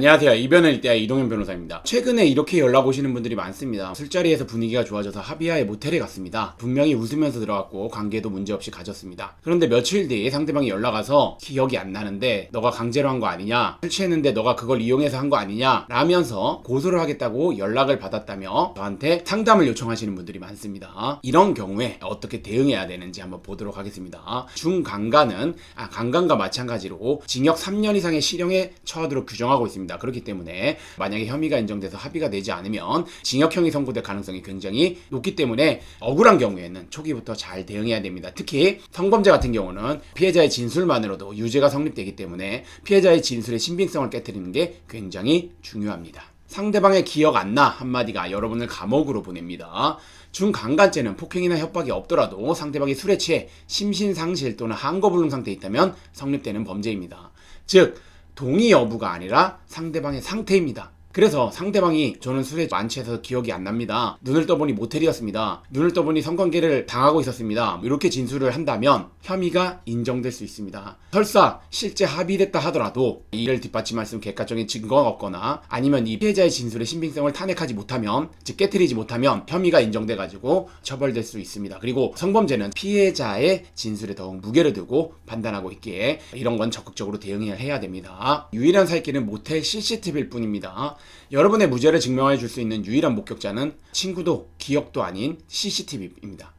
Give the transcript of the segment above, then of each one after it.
안녕하세요. 이변은 일대의 이동현 변호사입니다. 최근에 이렇게 연락 오시는 분들이 많습니다. 술자리에서 분위기가 좋아져서 합의하에 모텔에 갔습니다. 분명히 웃으면서 들어갔고 관계도 문제없이 가졌습니다. 그런데 며칠 뒤에 상대방이 연락 와서 기억이 안 나는데 너가 강제로 한 거 아니냐, 술 취했는데 너가 그걸 이용해서 한 거 아니냐 라면서 고소를 하겠다고 연락을 받았다며 저한테 상담을 요청하시는 분들이 많습니다. 이런 경우에 어떻게 대응해야 되는지 한번 보도록 하겠습니다. 중강간은 강간과 마찬가지로 징역 3년 이상의 실형에 처하도록 규정하고 있습니다. 그렇기 때문에 만약에 혐의가 인정돼서 합의가 되지 않으면 징역형이 선고될 가능성이 굉장히 높기 때문에 억울한 경우에는 초기부터 잘 대응해야 됩니다. 특히 성범죄 같은 경우는 피해자의 진술만으로도 유죄가 성립되기 때문에 피해자의 진술의 신빙성을 깨트리는 게 굉장히 중요합니다. 상대방의 기억 안 나 한마디가 여러분을 감옥으로 보냅니다. 중강간죄는 폭행이나 협박이 없더라도 상대방이 술에 취해 심신상실 또는 한거불능 상태에 있다면 성립되는 범죄입니다. 즉 동의 여부가 아니라 상대방의 상태입니다. 그래서 상대방이 저는 술에 만취해서 기억이 안 납니다. 눈을 떠보니 모텔이었습니다. 눈을 떠보니 성관계를 당하고 있었습니다. 이렇게 진술을 한다면 혐의가 인정될 수 있습니다. 설사 실제 합의됐다 하더라도 이를 뒷받침할 수 있는 객관적인 증거가 없거나 아니면 이 피해자의 진술의 신빙성을 탄핵하지 못하면, 즉 깨트리지 못하면 혐의가 인정돼가지고 처벌될 수 있습니다. 그리고 성범죄는 피해자의 진술에 더욱 무게를 두고 판단하고 있기에 이런 건 적극적으로 대응해야 됩니다. 유일한 살 길은 모텔 CCTV일 뿐입니다. 여러분의 무죄를 증명해 줄 수 있는 유일한 목격자는 친구도 기억도 아닌 CCTV입니다.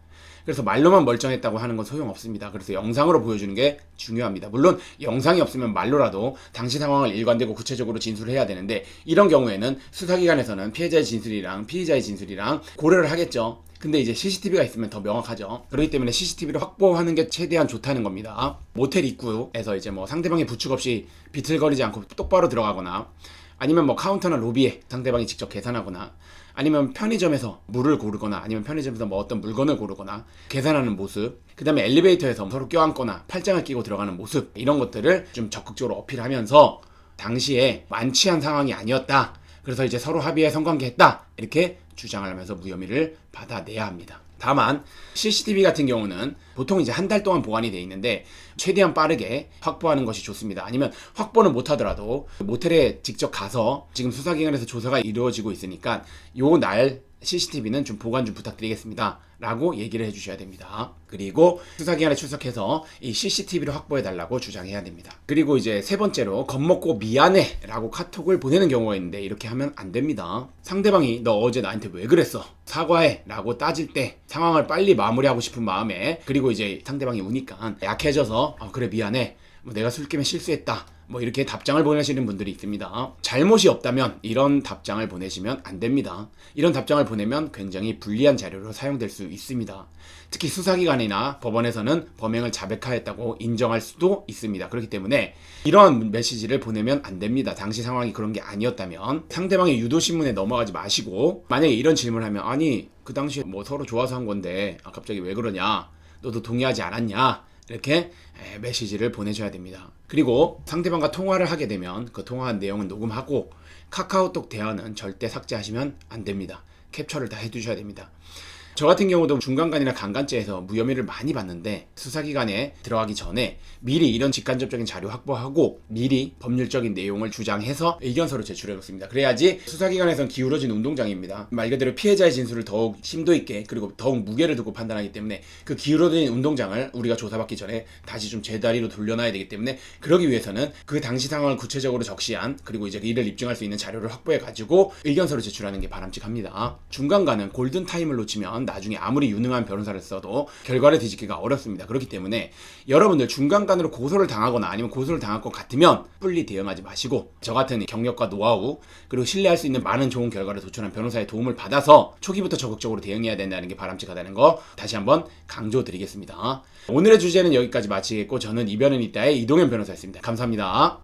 그래서 말로만 멀쩡했다고 하는 건 소용없습니다. 그래서 영상으로 보여주는 게 중요합니다. 물론 영상이 없으면 말로라도 당시 상황을 일관되고 구체적으로 진술을 해야 되는데 이런 경우에는 수사기관에서는 피해자의 진술이랑 피의자의 진술이랑 고려를 하겠죠. 근데 이제 CCTV가 있으면 더 명확하죠. 그렇기 때문에 CCTV를 확보하는 게 최대한 좋다는 겁니다. 모텔 입구에서 이제 상대방의 부축 없이 비틀거리지 않고 똑바로 들어가거나 아니면 카운터나 로비에 상대방이 직접 계산하거나 아니면 편의점에서 물을 고르거나 아니면 편의점에서 어떤 물건을 고르거나 계산하는 모습, 그 다음에 엘리베이터에서 서로 껴안거나 팔짱을 끼고 들어가는 모습, 이런 것들을 좀 적극적으로 어필하면서 당시에 만취한 상황이 아니었다, 그래서 이제 서로 합의해 성관계 했다, 이렇게 주장을 하면서 무혐의를 받아내야 합니다. 다만 CCTV 같은 경우는 보통 이제 한 달 동안 보관이 돼 있는데 최대한 빠르게 확보하는 것이 좋습니다. 아니면 확보는 못하더라도 모텔에 직접 가서 지금 수사기관에서 조사가 이루어지고 있으니까 요 날 CCTV는 좀 보관 좀 부탁드리겠습니다 라고 얘기를 해주셔야 됩니다. 그리고 수사기관에 출석해서 이 CCTV를 확보해 달라고 주장해야 됩니다. 그리고 이제 세 번째로 겁먹고 미안해 라고 카톡을 보내는 경우가 있는데 이렇게 하면 안 됩니다. 상대방이 너 어제 나한테 왜 그랬어? 사과해 라고 따질 때 상황을 빨리 마무리하고 싶은 마음에, 그리고 이제 상대방이 우니까 약해져서 그래 미안해, 내가 술김에 실수했다, 이렇게 답장을 보내시는 분들이 있습니다. 잘못이 없다면 이런 답장을 보내시면 안 됩니다. 이런 답장을 보내면 굉장히 불리한 자료로 사용될 수 있습니다. 특히 수사기관이나 법원에서는 범행을 자백하였다고 인정할 수도 있습니다. 그렇기 때문에 이런 메시지를 보내면 안 됩니다. 당시 상황이 그런 게 아니었다면. 상대방의 유도신문에 넘어가지 마시고, 만약에 이런 질문을 하면 아니 그 당시에 서로 좋아서 한 건데 갑자기 왜 그러냐, 너도 동의하지 않았냐, 이렇게 메시지를 보내줘야 됩니다. 그리고 상대방과 통화를 하게 되면 그 통화한 내용은 녹음하고 카카오톡 대화는 절대 삭제하시면 안 됩니다. 캡처를 다 해두셔야 됩니다. 저 같은 경우도 중간간이나 강간죄에서 무혐의를 많이 받는데 수사기관에 들어가기 전에 미리 이런 직간접적인 자료 확보하고 미리 법률적인 내용을 주장해서 의견서를 제출해놓습니다. 그래야지 수사기관에선 기울어진 운동장입니다. 말 그대로 피해자의 진술을 더욱 심도 있게 그리고 더욱 무게를 두고 판단하기 때문에 그 기울어진 운동장을 우리가 조사받기 전에 다시 좀 제자리로 돌려놔야 되기 때문에, 그러기 위해서는 그 당시 상황을 구체적으로 적시한 그리고 이제 이를 입증할 수 있는 자료를 확보해가지고 의견서를 제출하는 게 바람직합니다. 중간간은 골든타임을 놓치면 나중에 아무리 유능한 변호사를 써도 결과를 뒤집기가 어렵습니다. 그렇기 때문에 여러분들 중간간으로 고소를 당하거나 아니면 고소를 당할 것 같으면 뿔리 대응하지 마시고 저 같은 경력과 노하우 그리고 신뢰할 수 있는 많은 좋은 결과를 도출한 변호사의 도움을 받아서 초기부터 적극적으로 대응해야 된다는 게 바람직하다는 거 다시 한번 강조드리겠습니다. 오늘의 주제는 여기까지 마치겠고 저는 이변은 있다의 이동현 변호사였습니다. 감사합니다.